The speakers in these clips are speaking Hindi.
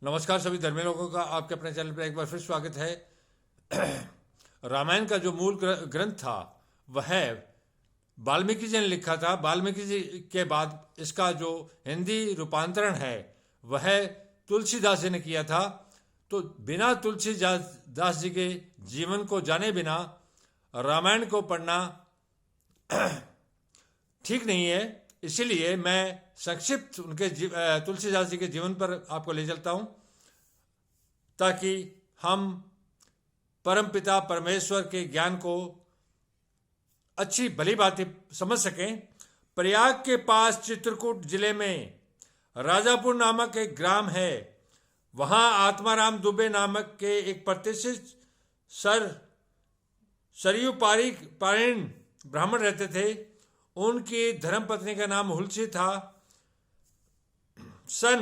नमस्कार सभी धर्मी लोगों का आपके अपने चैनल पर एक बार फिर स्वागत है। रामायण का जो मूल ग्रंथ था वह वाल्मीकि जी ने लिखा था। वाल्मीकि जी के बाद इसका जो हिंदी रूपांतरण है वह तुलसीदास जी ने किया था। तो बिना तुलसीदास जी के जीवन को जाने बिना रामायण को पढ़ना ठीक नहीं है। इसीलिए मैं संक्षिप्त उनके तुलसीदास जी के जीवन पर आपको ले चलता हूं ताकि हम परमपिता परमेश्वर के ज्ञान को अच्छी भली बातें समझ सकें। प्रयाग के पास चित्रकूट जिले में राजापुर नामक एक ग्राम है। वहां आत्माराम दुबे नामक के एक प्रतिष्ठित सरयू पारीण ब्राह्मण रहते थे। उनकी धर्मपत्नी का नाम हुलसी था। सन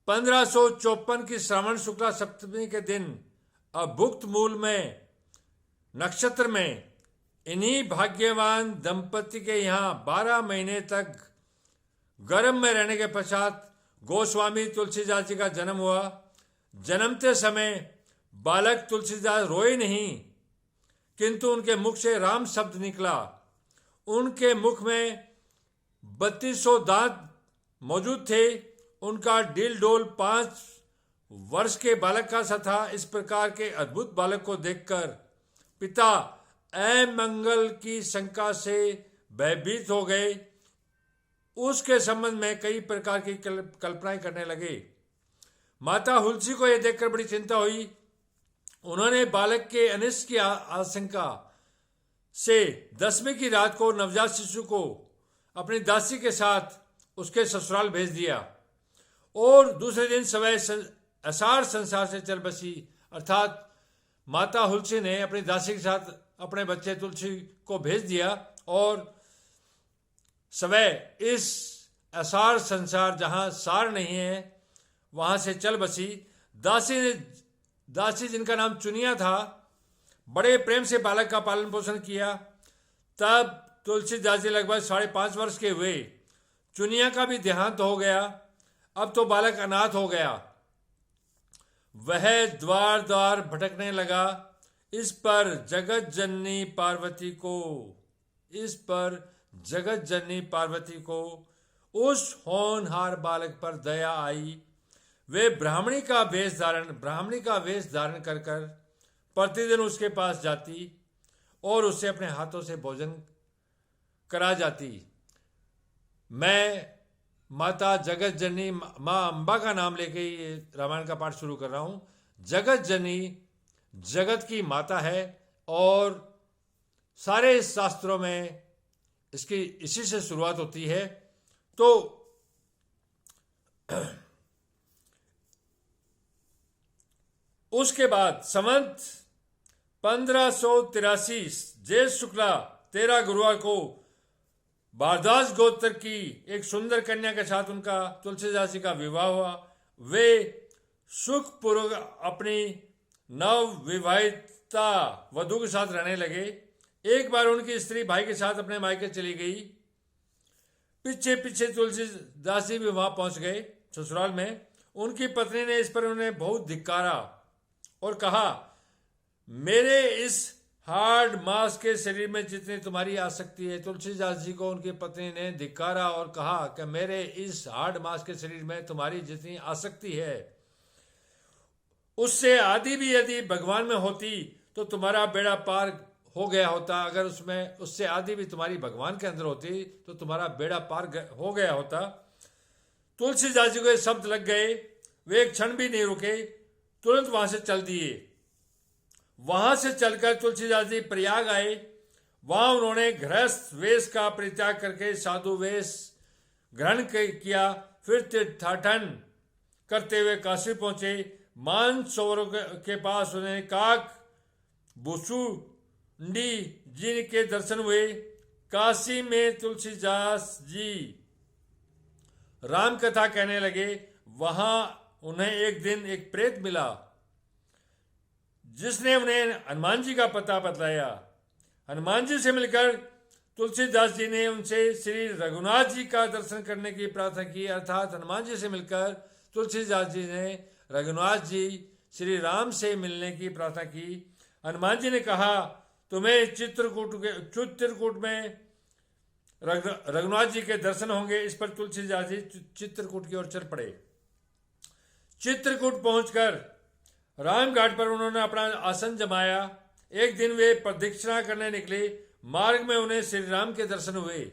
1554 की श्रावण शुक्ला सप्तमी के दिन अभुक्त मूल में नक्षत्र में इन्हीं भाग्यवान दंपति के यहाँ 12 महीने तक गर्भ में रहने के पश्चात गोस्वामी तुलसीदास जी का जन्म हुआ। जन्मते समय बालक तुलसीदास रोए नहीं, किंतु उनके मुख से राम शब्द निकला। उनके मुख में 3200 दांत मौजूद थे। उनका दिल डोल 5 वर्ष के बालक का सा था। इस प्रकार के अद्भुत बालक को देखकर पिता अमंगल की शंका से भयभीत हो गए। उसके संबंध में कई प्रकार की कल्पनाएं करने लगे। माता हुलसी को यह देखकर बड़ी चिंता हुई। उन्होंने बालक के अनिष्ट की आशंका से 10वीं की रात को नवजात शिशु को अपनी दासी के साथ उसके ससुराल भेज दिया और दूसरे दिन सवै असार संसार से चल बसी। अर्थात माता हुलसी ने अपनी दासी के साथ अपने बच्चे तुलसी को भेज दिया और सवै इस असार संसार जहां सार नहीं है वहां से चल बसी। दासी जिनका नाम चुनिया था, बड़े प्रेम से बालक का पालन पोषण किया। तब तुलसीदास जी लगभग 5.5 वर्ष के हुए। चुनिया का भी देहांत हो गया। अब तो बालक अनाथ हो गया। वह द्वार द्वार भटकने लगा। इस पर जगत जननी पार्वती को उस होनहार बालक पर दया आई। वे ब्राह्मणी का वेश धारण कर प्रतिदिन उसके पास जाती और उससे अपने हाथों से भोजन करा जाती। मैं माता जगत जननी माँ अम्बा का नाम लेके ये रामायण का पाठ शुरू कर रहा हूँ। जगत जननी जगत की माता है और सारे शास्त्रों में इसकी इसी से शुरुआत होती है। तो उसके बाद संवत 1583 ज्येष्ठ शुक्ला 13 गुरुवार को भारद्वाज गोत्र की एक सुंदर कन्या के साथ उनका तुलसीदास जी का विवाह हुआ। वे सुखपूर्वक अपनी नव विवाहिता वधू के साथ रहने लगे। एक बार उनकी स्त्री भाई के साथ अपने मायके चली गई। पीछे पीछे तुलसीदास जी भी वहां पहुंच गए ससुराल में। उनकी पत्नी ने इस पर उन्हें बहुत धिक्कारा और कहा, मेरे इस हार्ड मांस के शरीर में जितनी तुम्हारी आसक्ति है। तुलसीदास जी को उनकी पत्नी ने धिक्कारा और कहा कि मेरे इस हार्ड मांस के शरीर में तुम्हारी जितनी आसक्ति है उससे आदि भी यदि भगवान में होती तो तुम्हारा बेड़ा पार हो गया होता। अगर उससे आदि भी तुम्हारी भगवान के अंदर होती तो तुम्हारा बेड़ा पार हो गया होता। तुलसीदास जी को शब्द लग गए। वे एक क्षण भी नहीं रुके, तुरंत वहां से चल दिए। वहां से चलकर तुलसीदास जी प्रयाग आए। वहां उन्होंने गृहस्थ वेश का परित्याग करके साधु वेश ग्रहण किया। फिर तीर्थाटन करते हुए काशी पहुंचे। मानसरोवर के पास उन्हें काक भुसुंडी जी के दर्शन हुए। काशी में तुलसीदास जी राम कथा कहने लगे। वहां उन्हें एक दिन एक प्रेत मिला जिसने उन्हें हनुमान जी का पता बतलाया। हनुमान जी से मिलकर तुलसीदास जी ने उनसे श्री रघुनाथ जी का दर्शन करने की प्रार्थना की। अर्थात हनुमान जी से मिलकर तुलसीदास जी ने रघुनाथ जी श्री राम से मिलने की प्रार्थना की। हनुमान जी ने कहा, तुम्हें चित्रकूट में रघुनाथ जी के दर्शन होंगे। इस पर तुलसीदास जी चित्रकूट की ओर चल पड़े। चित्रकूट पहुंचकर रामघाट पर उन्होंने अपना आसन जमाया। एक दिन वे प्रदक्षिणा करने निकले। मार्ग में उन्हें श्री राम के दर्शन हुए।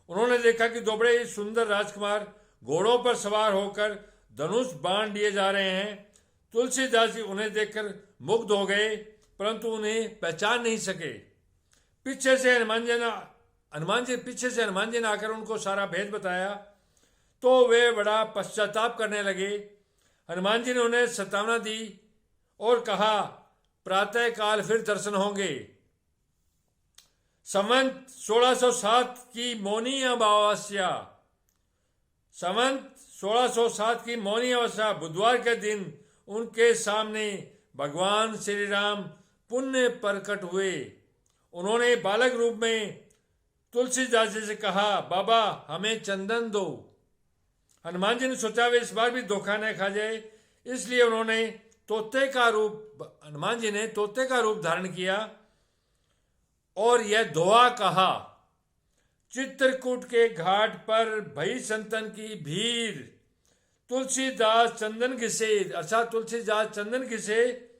उन्होंने देखा कि दो बड़े सुंदर राजकुमार घोड़ों पर सवार होकर धनुष बाण लिए जा रहे हैं। तुलसीदास जी उन्हें देखकर मुग्ध हो गए, परंतु उन्हें पहचान नहीं सके। पीछे से हनुमान जी ने आकर उनको सारा भेद बताया तो वे बड़ा पश्चाताप करने लगे। हनुमान जी ने उन्हें सतावना दी और कहा, प्रातः काल फिर दर्शन होंगे। संवत 1607 की मौनी अमावस्या बुधवार के दिन उनके सामने भगवान श्री राम पुण्य प्रकट हुए। उन्होंने बालक रूप में तुलसीदास जी से कहा, बाबा हमें चंदन दो। हनुमान जी ने सोचा वे इस बार भी धोखा न खा जाए, इसलिए हनुमान जी ने तोते का रूप धारण किया और यह दोहा कहा। चित्रकूट के घाट पर भई संतन की भीड़, तुलसीदास चंदन घिसे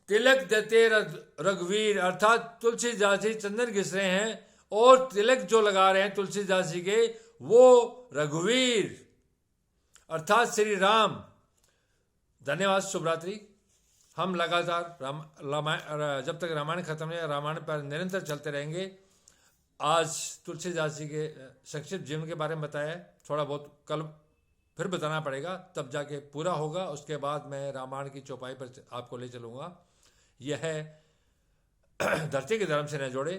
तिलक देते रघुवीर, अर्थात तुलसीदास जी चंदन घिस रहे हैं और तिलक जो लगा रहे हैं तुलसीदास जी के, वो रघुवीर अर्थात श्री राम। धन्यवाद। शुभ रात्रि। हम लगातार जब तक रामायण खत्म नहीं, रामायण पर निरंतर चलते रहेंगे। आज तुलसीदास जी के संक्षिप्त जीवन के बारे में बताया, थोड़ा बहुत कल फिर बताना पड़ेगा, तब जाके पूरा होगा। उसके बाद मैं रामायण की चौपाई पर आपको ले चलूँगा। यह है धरती के धर्म से न जोड़े।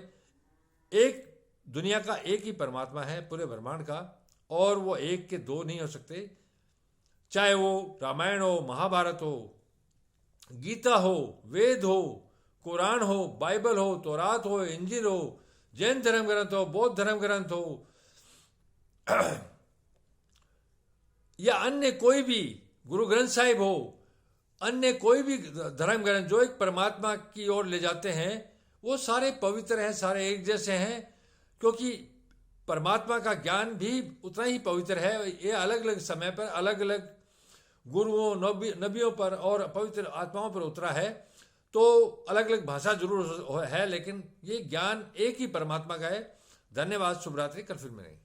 एक दुनिया का एक ही परमात्मा है पूरे ब्रह्मांड का, और वो एक के दो नहीं हो सकते। चाहे वो रामायण हो, महाभारत हो, गीता हो, वेद हो, कुरान हो, बाइबल हो, तौरात हो, इंजील हो, जैन धर्म ग्रंथ हो, बौद्ध धर्म ग्रंथ हो, या अन्य कोई भी गुरु ग्रंथ साहिब हो, अन्य कोई भी धर्म ग्रंथ जो एक परमात्मा की ओर ले जाते हैं, वो सारे पवित्र हैं, सारे एक जैसे हैं, क्योंकि परमात्मा का ज्ञान भी उतना ही पवित्र है। ये अलग अलग समय पर अलग अलग गुरुओं, नबियों पर और पवित्र आत्माओं पर उतरा है, तो अलग अलग भाषा जरूर है, लेकिन ये ज्ञान एक ही परमात्मा का है। धन्यवाद। शुभ रात्रि। कल फिर मिलेंगे।